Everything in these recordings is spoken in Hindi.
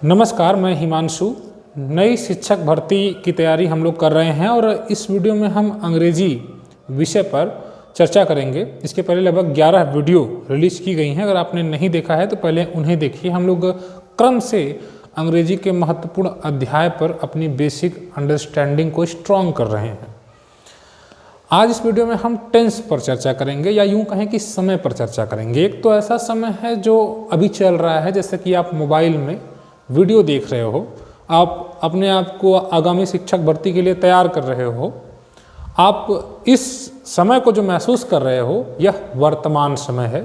नमस्कार, मैं हिमांशु। नई शिक्षक भर्ती की तैयारी हम लोग कर रहे हैं और इस वीडियो में हम अंग्रेजी विषय पर चर्चा करेंगे। इसके पहले लगभग 11 वीडियो रिलीज की गई हैं। अगर आपने नहीं देखा है तो पहले उन्हें देखिए। हम लोग क्रम से अंग्रेजी के महत्वपूर्ण अध्याय पर अपनी बेसिक अंडरस्टैंडिंग को स्ट्रॉन्ग कर रहे हैं। आज इस वीडियो में हम टेंस पर चर्चा करेंगे, या यूं कहें कि समय पर चर्चा करेंगे। एक तो ऐसा समय है जो अभी चल रहा है, जैसे कि आप मोबाइल में वीडियो देख रहे हो, आप अपने आप को आगामी शिक्षक भर्ती के लिए तैयार कर रहे हो। आप इस समय को जो महसूस कर रहे हो यह वर्तमान समय है,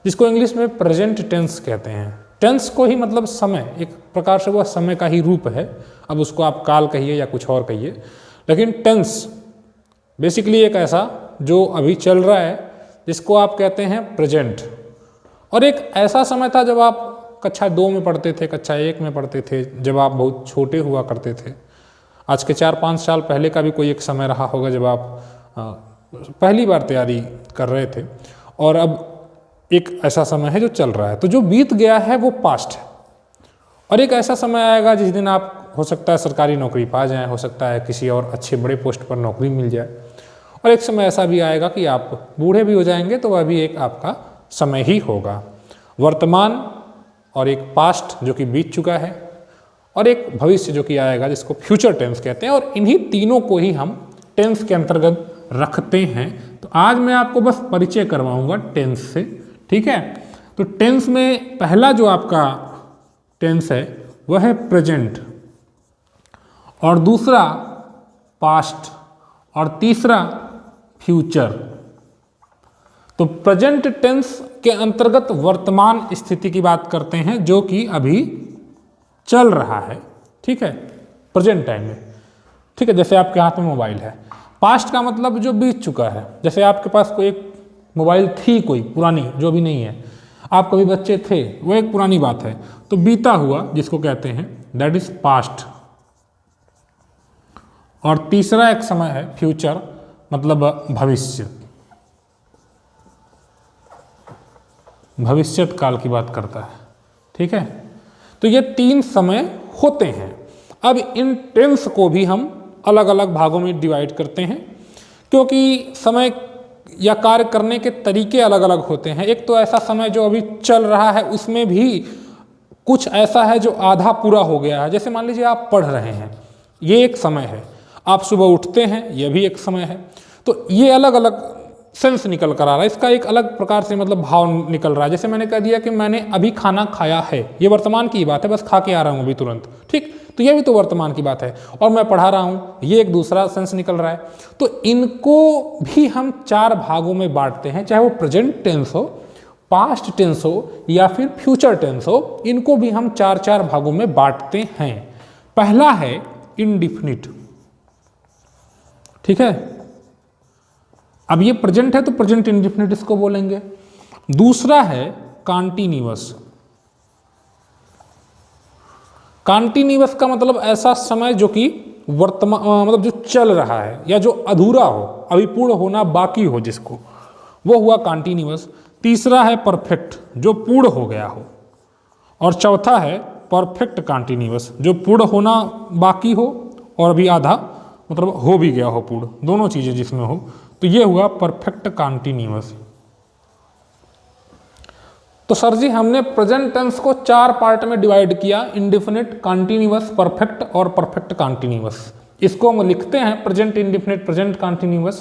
जिसको इंग्लिश में प्रेजेंट टेंस कहते हैं। टेंस को ही मतलब समय, एक प्रकार से वह समय का ही रूप है। अब उसको आप काल कहिए या कुछ और कहिए, लेकिन टेंस बेसिकली एक ऐसा जो अभी चल रहा है जिसको आप कहते हैं प्रेजेंट। और एक ऐसा समय था जब आप कक्षा 2 में पढ़ते थे, कक्षा 1 में पढ़ते थे, जब आप बहुत छोटे हुआ करते थे। आज के 4-5 साल पहले का भी कोई एक समय रहा होगा जब आप पहली बार तैयारी कर रहे थे, और अब एक ऐसा समय है जो चल रहा है। तो जो बीत गया है वो पास्ट है, और एक ऐसा समय आएगा जिस दिन आप हो सकता है सरकारी नौकरी पा जाएं, हो सकता है किसी और अच्छे बड़े पोस्ट पर नौकरी मिल जाए, और एक समय ऐसा भी आएगा कि आप बूढ़े भी हो जाएंगे, तो वह भी एक आपका समय ही होगा। वर्तमान और एक पास्ट जो कि बीत चुका है, और एक भविष्य जो कि आएगा, जिसको फ्यूचर टेंस कहते हैं। और इन्हीं तीनों को ही हम टेंस के अंतर्गत रखते हैं। तो आज मैं आपको बस परिचय करवाऊंगा टेंस से, ठीक है। तो टेंस में पहला जो आपका टेंस है वह है प्रेजेंट, और दूसरा पास्ट, और तीसरा फ्यूचर। तो प्रेजेंट टेंस के अंतर्गत वर्तमान स्थिति की बात करते हैं जो कि अभी चल रहा है, ठीक है, प्रेजेंट टाइम में, ठीक है। जैसे आपके हाथ में मोबाइल है। पास्ट का मतलब जो बीत चुका है, जैसे आपके पास कोई एक मोबाइल थी, कोई पुरानी जो अभी नहीं है, आप कभी बच्चे थे, वो एक पुरानी बात है। तो बीता हुआ जिसको कहते हैं दैट इज पास्ट। और तीसरा एक समय है फ्यूचर, मतलब भविष्य, भविष्यत काल की बात करता है, ठीक है। तो ये 3 समय होते हैं। अब इन टेंस को भी हम अलग अलग भागों में डिवाइड करते हैं, क्योंकि समय या कार्य करने के तरीके अलग अलग होते हैं। एक तो ऐसा समय जो अभी चल रहा है, उसमें भी कुछ ऐसा है जो आधा पूरा हो गया है। जैसे मान लीजिए आप पढ़ रहे हैं, ये एक समय है। आप सुबह उठते हैं, यह भी एक समय है। तो ये अलग अलग सेंस निकल कर आ रहा है, इसका एक अलग प्रकार से मतलब भाव निकल रहा है। जैसे मैंने कह दिया कि मैंने अभी खाना खाया है, ये वर्तमान की बात है, बस खा के आ रहा हूँ अभी तुरंत, ठीक। तो ये भी तो वर्तमान की बात है। और मैं पढ़ा रहा हूँ, ये एक दूसरा सेंस निकल रहा है। तो इनको भी हम 4 भागों में बांटते हैं, चाहे वो प्रेजेंट टेंस हो, पास्ट टेंस हो, या फिर फ्यूचर टेंस हो। इनको भी हम 4-4 भागों में बांटते हैं। पहला है इंडिफिनिट, ठीक है। अब ये प्रेजेंट है तो प्रेजेंट इंडिफिनिट इसको बोलेंगे। दूसरा है कॉन्टिन्यूअस। कॉन्टिन्यूअस का मतलब ऐसा समय जो कि वर्तमान, मतलब जो चल रहा है या जो अधूरा हो, अभी पूर्ण होना बाकी हो जिसको, वो हुआ कॉन्टिन्यूअस। तीसरा है परफेक्ट, जो पूर्ण हो गया हो। और चौथा है परफेक्ट कॉन्टिन्यूअस, जो पूर्ण होना बाकी हो और अभी आधा मतलब हो भी गया हो पूर्ण, दोनों चीजें जिसमें हो। तो ये हुआ परफेक्ट कॉन्टिन्यूअस। तो सर जी हमने प्रेजेंट टेंस को 4 पार्ट में डिवाइड किया, इंडिफिनिट, कॉन्टिन्यूअस, परफेक्ट और परफेक्ट कॉन्टिन्यूअस। इसको हम लिखते हैं present indefinite, present continuous,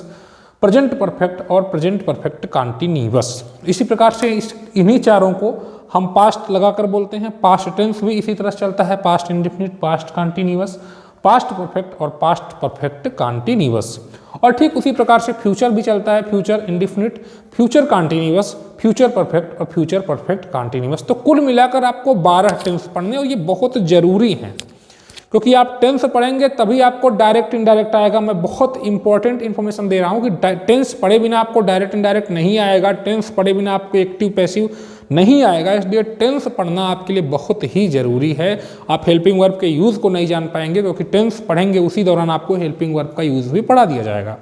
present perfect और प्रेजेंट परफेक्ट कॉन्टिन्यूअस। इसी प्रकार से इन्हीं चारों को हम पास्ट लगाकर बोलते हैं। पास्ट टेंस भी इसी तरह चलता है, past indefinite, past continuous, past perfect और पास्ट परफेक्ट कॉन्टिन्यूअस। और ठीक उसी प्रकार से फ्यूचर भी चलता है, future indefinite, future continuous, future perfect और फ्यूचर परफेक्ट कॉन्टिन्यूअस। तो कुल मिलाकर आपको 12 टेंस पढ़ने, और ये बहुत जरूरी हैं, क्योंकि आप टेंस पढ़ेंगे तभी आपको डायरेक्ट इनडायरेक्ट आएगा। मैं बहुत इंपॉर्टेंट इन्फॉर्मेशन दे रहा हूँ कि टेंस पढ़े बिना आपको डायरेक्ट इनडायरेक्ट नहीं आएगा, टेंस पढ़े बिना आपको एक्टिव पैसिव नहीं आएगा। इसलिए टेंस पढ़ना आपके लिए बहुत ही जरूरी है। आप हेल्पिंग वर्ब के यूज़ को नहीं जान पाएंगे, क्योंकि टेंस पढ़ेंगे उसी दौरान आपको हेल्पिंग वर्ब का यूज़ भी पढ़ा दिया जाएगा।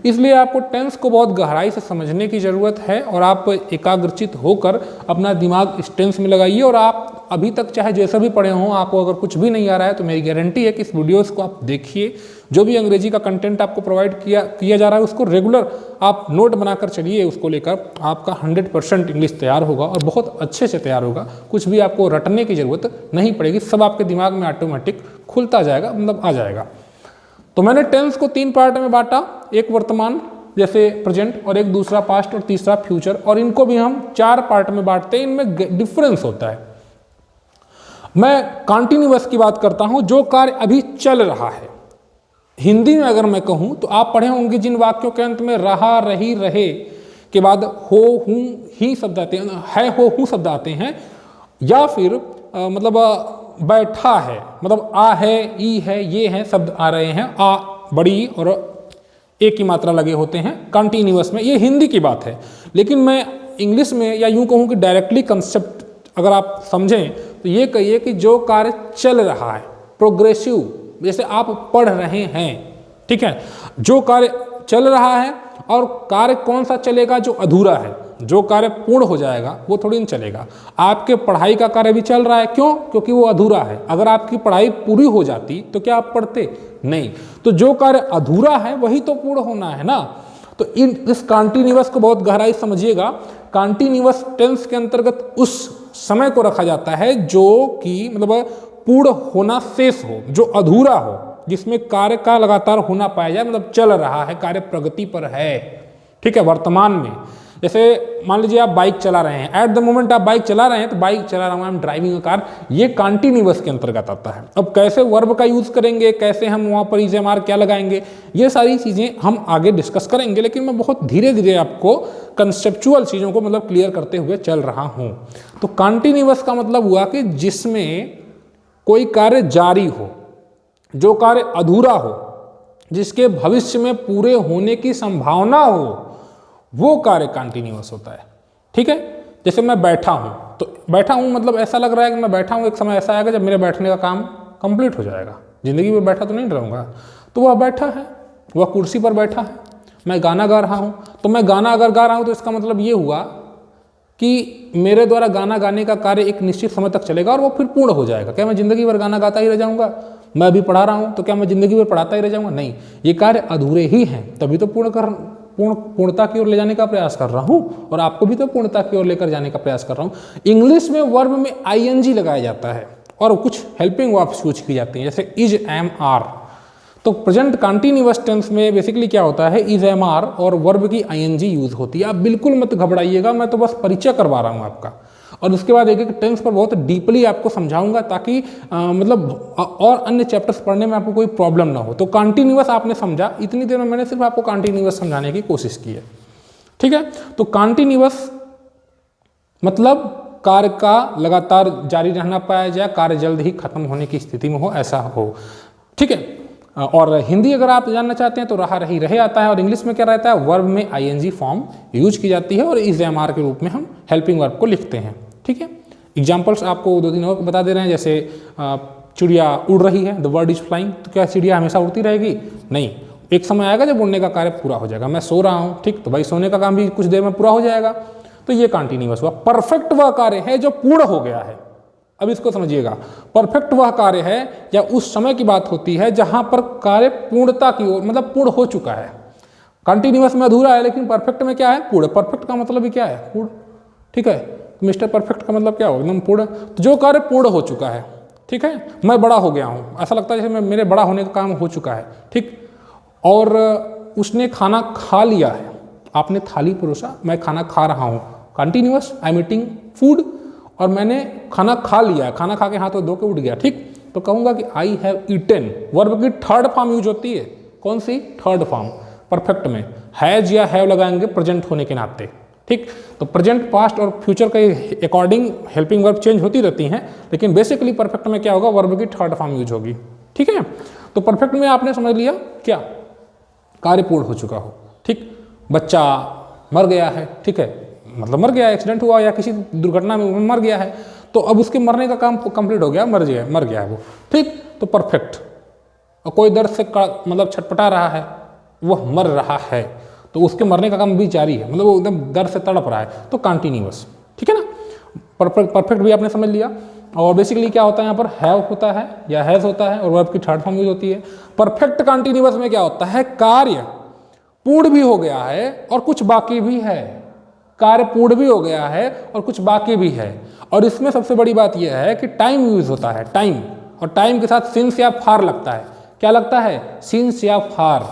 इसलिए आपको टेंस को बहुत गहराई से समझने की ज़रूरत है, और आप एकाग्रचित होकर अपना दिमाग इस टेंस में लगाइए, और आप आप अभी तक चाहे जैसा भी पढ़े हों, आपको अगर कुछ भी नहीं आ रहा है तो मेरी गारंटी है कि इस वीडियोस को आप देखिए। जो भी अंग्रेजी का कंटेंट आपको प्रोवाइड किया जा रहा है उसको रेगुलर आप नोट बनाकर चलिए, उसको लेकर आपका 100% इंग्लिश तैयार होगा और बहुत अच्छे से तैयार होगा। कुछ भी आपको रटने की ज़रूरत नहीं पड़ेगी, सब आपके दिमाग में ऑटोमेटिक खुलता जाएगा, मतलब आ जाएगा। तो मैंने टेंस को 3 पार्ट में बांटा, एक वर्तमान जैसे प्रेजेंट, और एक दूसरा पास्ट और तीसरा फ्यूचर, और इनको भी हम 4 पार्ट में बांटते हैं। इनमें डिफरेंस होता है। मैं कंटिन्यूअस की बात करता हूं, जो कार्य अभी चल रहा है। हिंदी में अगर मैं कहूं तो आप पढ़े होंगे जिन वाक्यों के अंत में रहा, रही, रहे के बाद हो, हूं, ही शब्द आते हैं, है, हो, हूं शब्द आते हैं, या फिर मतलब बैठा है, मतलब आ है, ई है, ये है शब्द आ रहे हैं, आ बड़ी और एक की मात्रा लगे होते हैं कंटिन्यूअस में। ये हिंदी की बात है। लेकिन मैं इंग्लिश में या यूं कहूं कि डायरेक्टली कंसेप्ट अगर आप समझें तो ये कहिए कि जो कार्य चल रहा है, प्रोग्रेसिव, जैसे आप पढ़ रहे हैं, ठीक है, जो कार्य चल रहा है। और कार्य कौन सा चलेगा? जो अधूरा है, जो कार्य पूर्ण हो जाएगा वो थोड़ी नहीं चलेगा। आपके पढ़ाई का कार्य भी चल रहा है, क्यों? क्योंकि वो अधूरा है। अगर आपकी पढ़ाई पूरी हो जाती तो क्या आप पढ़ते? नहीं। तो जो कार्य अधूरा है वही तो पूर्ण होना है ना। तो इस कंटिन्यूअस को बहुत गहराई समझिएगा। कंटिन्यूअस टेंस के अंतर्गत उस समय को रखा जाता है जो कि मतलब पूर्ण होना शेष हो, जो अधूरा हो, जिसमें कार्य का लगातार होना पाया जाए, मतलब चल रहा है, कार्य प्रगति पर है, ठीक है, वर्तमान में। जैसे मान लीजिए आप बाइक चला रहे हैं, एट द मोमेंट आप बाइक चला रहे हैं, तो बाइक चला रहा हूँ, I am driving a car, ये कंटिन्यूअस के अंतर्गत आता है। अब कैसे वर्ब का यूज करेंगे, कैसे हम वहाँ पर इज एम आर क्या लगाएंगे, ये सारी चीज़ें हम आगे डिस्कस करेंगे। लेकिन मैं बहुत धीरे धीरे आपको कंसेप्चुअल चीज़ों को मतलब क्लियर करते हुए चल रहा हूँ। तो कंटिन्यूअस का मतलब हुआ कि जिसमें कोई कार्य जारी हो, जो कार्य अधूरा हो, जिसके भविष्य में पूरे होने की संभावना हो, वो कार्य कंटिन्यूअस होता है, ठीक है। जैसे मैं बैठा हूँ, तो बैठा हूँ मतलब ऐसा लग रहा है कि मैं बैठा हूँ, एक समय ऐसा आएगा जब मेरे बैठने का काम कंप्लीट हो जाएगा। जिंदगी में बैठा तो नहीं रहूँगा। तो वह बैठा है, वह कुर्सी पर बैठा है। मैं गाना गा रहा हूँ, तो मैं गाना अगर गा रहा हूँ तो इसका मतलब ये हुआ कि मेरे द्वारा गाना गाने का कार्य एक निश्चित समय तक चलेगा और वो फिर पूर्ण हो जाएगा। क्या मैं जिंदगी भर गाना गाता ही रह जाऊँगा? मैं अभी पढ़ा रहा हूँ तो क्या मैं जिंदगी भर पढ़ाता ही रह जाऊँगा? नहीं, ये कार्य अधूरे ही हैं, तभी तो पूर्णता की ओर ले जाने का प्रयास कर रहा हूँ, और आपको भी तो पूर्णता की ओर लेकर जाने का प्रयास कर रहा हूँ। इंग्लिश में वर्ब में आईएनजी लगाया जाता है और कुछ हेल्पिंग वर्ब्स यूज की जाती हैं, जैसे इज, एम, आर। तो प्रेजेंट कंटिन्यूअस टेंस में बेसिकली क्या होता है, इज, एम, आर और वर्ब की आईएनजी यूज होती है। आप बिल्कुल मत घबराइएगा, मैं तो बस परिचय करवा रहा हूँ आपका, और उसके बाद एक एक टेंस पर बहुत डीपली आपको समझाऊंगा, ताकि मतलब और अन्य चैप्टर्स पढ़ने में आपको कोई प्रॉब्लम ना हो। तो कंटिन्यूअस आपने समझा, इतनी देर में मैंने सिर्फ आपको कंटिन्यूअस समझाने की कोशिश की है, ठीक है। तो कंटिन्यूअस मतलब कार्य का लगातार जारी रहना पाया जाए, कार्य जल्द ही खत्म होने की स्थिति में हो, ऐसा हो, ठीक है। और हिंदी अगर आप जानना चाहते हैं तो रहा, रही, रहे आता है, और इंग्लिश में क्या रहता है, वर्ब में आईएनजी फॉर्म यूज की जाती है, और इज, एम, आर के रूप में हम हेल्पिंग वर्ब को लिखते हैं, ठीक है। एग्जाम्पल्स आपको 2-3 और बता दे रहे हैं, जैसे चिड़िया उड़ रही है, द बर्ड इज फ्लाइंग। तो क्या चिड़िया हमेशा उड़ती रहेगी? नहीं, एक समय आएगा जब उड़ने का कार्य पूरा हो जाएगा। मैं सो रहा हूँ, ठीक, तो भाई सोने का काम भी कुछ देर में पूरा हो जाएगा। तो ये कंटिन्यूअस हुआ। परफेक्ट वह कार्य है जो पूर्ण हो गया है। अब इसको समझिएगा, परफेक्ट वह कार्य है या उस समय की बात होती है जहां पर कार्य पूर्णता की ओर, मतलब पूर्ण हो चुका है। कंटिन्यूअस में अधूरा है, लेकिन परफेक्ट में क्या है, पूर्ण। परफेक्ट का मतलब ही क्या है, पूर्ण, ठीक है। तो मिस्टर परफेक्ट का मतलब क्या हो, एकदम पूर्ण। तो जो कार्य पूर्ण हो चुका है, ठीक है। मैं बड़ा हो गया हूँ, ऐसा लगता है जैसे मेरे बड़ा होने का काम हो चुका है, ठीक। और उसने खाना खा लिया है, आपने थाली परोसा, मैं खाना खा रहा हूँ, continuous, I am eating food, और मैंने खाना खा लिया, खाना खा के हाथ धो के उठ गया, ठीक। तो कहूँगा कि आई हैव ईटन। वर्ब की थर्ड फॉर्म यूज होती है, कौन सी? Third form. परफेक्ट में हैज या हैव लगाएंगे प्रेजेंट होने के नाते, ठीक। तो प्रेजेंट, पास्ट और फ्यूचर के अकॉर्डिंग हेल्पिंग वर्ब चेंज होती रहती हैं, लेकिन बेसिकली परफेक्ट में क्या होगा, वर्ब की थर्ड फॉर्म यूज होगी, ठीक है। तो परफेक्ट में आपने समझ लिया क्या, कार्य पूर्ण हो चुका हो, ठीक। बच्चा मर गया है, ठीक है, मतलब मर गया, एक्सीडेंट हुआ या किसी दुर्घटना में मर गया है, तो अब उसके मरने का काम कंप्लीट हो गया, मर गया है वो, ठीक। तो परफेक्ट। और कोई दर्द से मतलब छटपटा रहा है, वह मर रहा है, तो उसके मरने का काम भी जारी है, मतलब वो एकदम दर्द से तड़प रहा है, तो कंटिन्यूअस, ठीक है ना। परफेक्ट भी आपने समझ लिया। और बेसिकली क्या होता है यहाँ पर हैव होता है या हैज होता है और वर्ब की थर्ड फॉर्म यूज होती है। परफेक्ट कंटीन्यूअस में क्या होता है, कार्य पूर्ण भी हो गया है और कुछ बाकी भी है, कार्य पूर्ण भी हो गया है और कुछ बाकी भी है। और इसमें सबसे बड़ी बात यह है कि टाइम यूज होता है, टाइम, और टाइम के साथ सिंस या फार लगता है। क्या लगता है, सिंस या फार।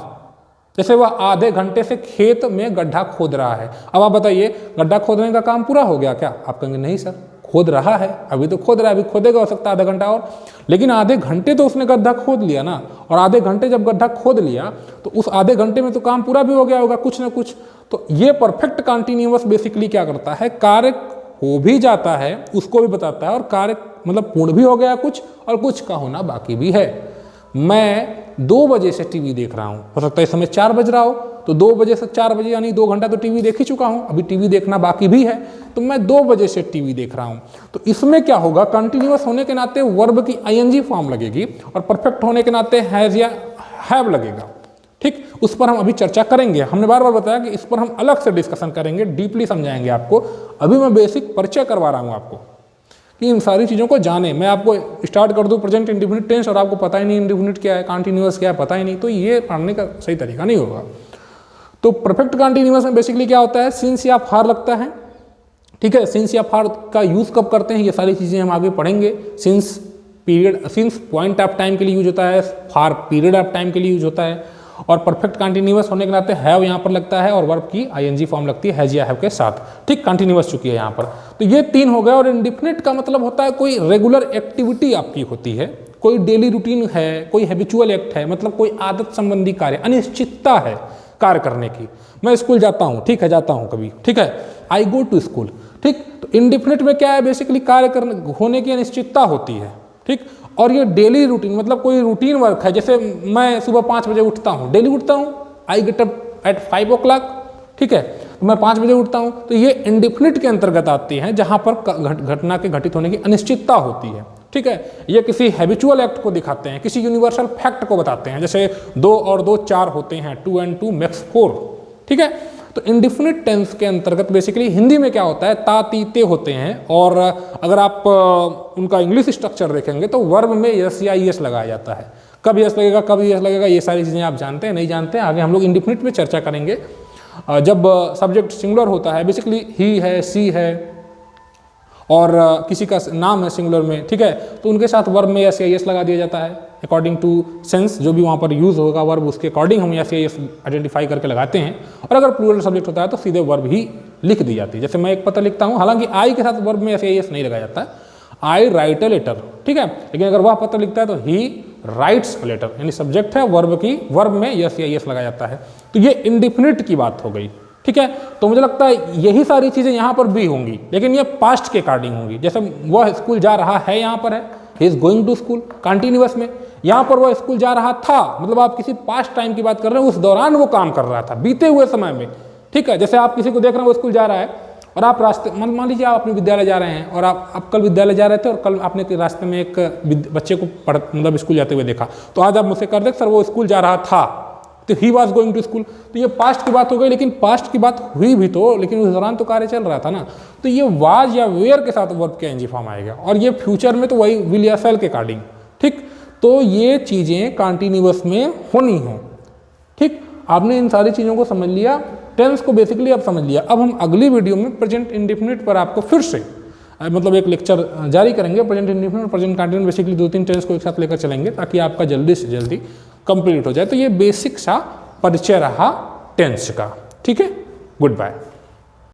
जैसे वह आधे घंटे से खेत में गड्ढा खोद रहा है। अब आप बताइए, गड्ढा खोदने का काम पूरा हो गया क्या? आप कहेंगे नहीं सर, खोद रहा है, अभी तो खोद रहा है, अभी खोदेगा हो सकता है आधा घंटा और, लेकिन आधे घंटे तो उसने गड्ढा खोद लिया ना। और आधे घंटे जब गड्ढा खोद लिया तो उस आधे घंटे में तो काम पूरा भी हो गया होगा कुछ ना कुछ। तो ये परफेक्ट कंटीन्यूअस बेसिकली क्या करता है, कार्य हो भी जाता है उसको भी बताता है और कार्य मतलब पूर्ण भी हो गया कुछ और कुछ का होना बाकी भी है। मैं 2 बजे से टीवी देख रहा हूँ, हो सकता है इस समय 4 बज रहा हो, तो 2 बजे से 4 बजे यानी 2 घंटा तो टीवी देख ही चुका हूँ, अभी टीवी देखना बाकी भी है, तो मैं 2 बजे से टीवी देख रहा हूँ। तो इसमें क्या होगा, कंटिन्यूअस होने के नाते वर्ब की आईएनजी फॉर्म लगेगी और परफेक्ट होने के नाते हैज या हैव लगेगा। ठीक, उस पर हम अभी चर्चा करेंगे। हमने बार बार बताया कि इस पर हम अलग से डिस्कशन करेंगे, डीपली समझाएंगे आपको। अभी मैं बेसिक परिचय करवा रहा हूँ आपको कि इन सारी चीज़ों को जाने। मैं आपको स्टार्ट कर दूं प्रेजेंट इंडेफिनिट टेंस और आपको पता ही नहीं इंडेफिनिट क्या है, कंटीन्यूअस क्या है, पता ही नहीं, तो ये पढ़ने का सही तरीका नहीं होगा। तो परफेक्ट कंटीन्यूअस में बेसिकली क्या होता है, सिंस या फार लगता है। ठीक है, सिंस या फार का यूज़ कब करते हैं ये सारी चीज़ें हम आगे पढ़ेंगे। Since period, since point of time के लिए यूज होता है, फार पीरियड ऑफ टाइम के लिए यूज होता है, और परफेक्ट कंटीन्यूअस होने के नाते हैव यहाँ पर लगता है और वर्ब की आईएनजी फॉर्म लगती है हैज या हैव के साथ। ठीक, कंटीन्यूअस चुकी है यहाँ पर। तो ये 3 हो गए। और इंडेफिनिट का मतलब होता है कोई रेगुलर एक्टिविटी आपकी होती है, कोई डेली रूटीन है, कोई हैबिचुअल एक्ट है, मतलब कोई आदत संबंधी कार्य, अनिश्चितता है कार्य करने की। मैं स्कूल जाता हूँ, ठीक है, जाता हूँ कभी, ठीक है, आई गो टू स्कूल। ठीक, तो इंडेफिनिट में क्या है, बेसिकली कार्य करने होने की अनिश्चितता होती है। ठीक, और ये डेली रूटीन मतलब कोई रूटीन वर्क है। जैसे मैं सुबह 5 बजे उठता हूँ, डेली उठता हूँ, I get up at 5 o'clock। ठीक है, तो मैं 5 बजे उठता हूँ, तो ये इंडेफिनिट के अंतर्गत आती हैं जहाँ पर घटना के घटित होने की अनिश्चितता होती है। ठीक है, ये किसी हैबिचुअल एक्ट को दिखाते हैं, किसी यूनिवर्सल फैक्ट को बताते हैं। जैसे 2 और 2 4 होते हैं, 2 and 2 makes 4। ठीक है, तो इंडेफिनिट टेंस के अंतर्गत बेसिकली हिंदी में क्या होता है, ता ती ते होते हैं। और अगर आप उनका इंग्लिश स्ट्रक्चर देखेंगे तो वर्ब में यस या ईएस लगाया जाता है। कब यस लगेगा, कब ईएस लगेगा, ये सारी चीज़ें आप जानते हैं, नहीं जानते हैं, आगे हम लोग इंडेफिनिट में चर्चा करेंगे। जब सब्जेक्ट सिंगुलर होता है, बेसिकली ही है, सी है और किसी का नाम है सिंगुलर में, ठीक है, तो उनके साथ वर्ब में यस या ईएस लगा दिया जाता है अकॉर्डिंग टू सेंस। जो भी वहाँ पर यूज़ होगा वर्ब, उसके अकॉर्डिंग हम यस या ईएस आइडेंटिफाई करके लगाते हैं। और अगर प्लूरल सब्जेक्ट होता है तो सीधे वर्ब ही लिख दी जाती है। जैसे मैं एक पत्र लिखता हूँ, हालांकि आई के साथ वर्ब में यस या ईएस नहीं लगाया जाता है, आई राइट अ लेटर। ठीक है, लेकिन अगर वह पत्र लिखता है तो ही राइट्स अ लेटर, यानी सब्जेक्ट है, वर्ब की वर्ब में यस या ईएस लगाया जाता है। तो ये इंडेफिनिट की बात हो गई। ठीक है, तो मुझे लगता है यही सारी चीज़ें यहाँ पर भी होंगी, लेकिन ये पास्ट के अकॉर्डिंग होंगी। जैसे वह स्कूल जा रहा है, यहाँ पर है he is going to school continuous में, यहाँ पर वह स्कूल जा रहा था, मतलब आप किसी पास्ट टाइम की बात कर रहे हैं, उस दौरान वो काम कर रहा था, बीते हुए समय में। ठीक है, जैसे आप किसी को देख रहे हैं वो स्कूल जा रहा है और आप रास्ते, मान लीजिए आप अपने विद्यालय जा रहे हैं और आप कल विद्यालय जा रहे थे और कल आपने रास्ते में एक बच्चे को मतलब स्कूल जाते हुए देखा, तो आज आप मुझसे कर दे सर वो स्कूल जा रहा था, तो he was going to school. तो ये पास्ट की बात हो गई, लेकिन पास्ट की बात हुई भी तो, लेकिन उस दौरान तो कार्य चल रहा था ना। तो ये वाज या वेयर के साथ वर्ब के एनजी फॉर्म आएगा, और ये फ्यूचर में तो वही विल या शैल के अकॉर्डिंग। ठीक, तो ये चीज़ें कंटिन्यूअस में होनी है। ठीक, आपने इन सारी चीज़ों को समझ लिया, टेंस को बेसिकली आप समझ लिया। अब हम अगली वीडियो में प्रेजेंट इंडेफिनिट पर आपको फिर से मतलब एक लेक्चर जारी करेंगे। प्रेजेंट इंडेफिनिट और प्रेजेंट कंटिन्यूअस बेसिकली 2-3 टेंस को एक साथ लेकर चलेंगे ताकि आपका जल्दी से जल्दी कंप्लीट हो जाए। तो ये बेसिक सा परिचय रहा टेंस का। ठीक है, गुड बाय।